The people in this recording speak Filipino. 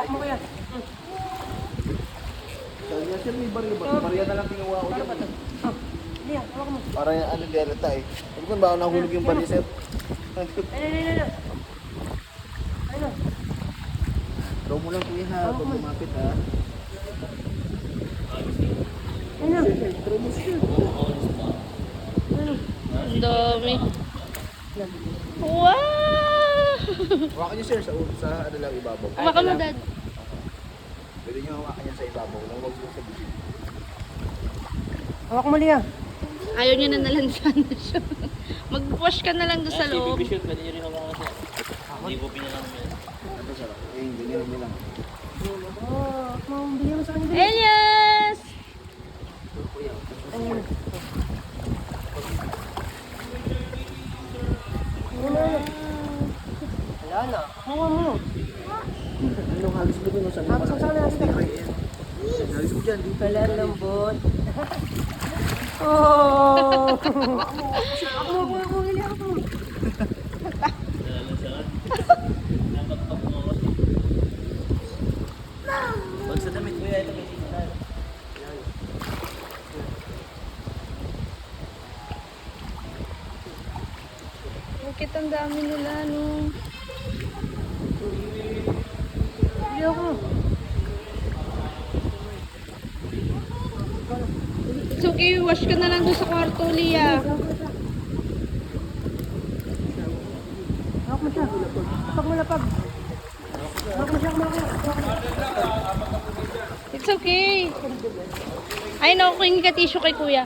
Hawak mo kuya. Sabi niya, sir, may barya na lang kinuha ko Paano ba dyan. ito? Liya, hawak mo. Para ano delata eh. Sabi ko, baka nahulog yung barya, sir. Ayun. Ayun. Throw mo lang kuya ha, pag lumapit ha. Ayun. Throw mo siya. Ang dami. Wow! Hawakan niyo sir, sa ano lang ibabaw. Hawakan mo, Dad. Pwede niyo hawakan yan sa ibabaw. Lang wag mo sa bibig. Hawak mo Liya. Ayaw niya na nalansan na siya. Mag-wash ka na lang doon sa loob. Pwede nyo rin hawakan siya. Hindi ko pinalang yun. Ito sir, ganyan niyo lang. Oh, bigyan mo sa kanya. Elias! Ayun. Wala na. Hawa mo. Anong halos mo dun? Saan Tapos ang sana natin. halos mo dyan? Dito. Wala lambot. Oh! Ako, Liya, ako. Pag sa damit ko yan, ito may signal. Bakit ang dami nila, no? Liya, ako. It's okay, wash ka na lang doon sa kwarto, Lia. Hawak mo siya. Hawak mo lapag. Hawak mo siya, hawak mo. It's okay. Ay, nakukuhin ka tissue kay kuya.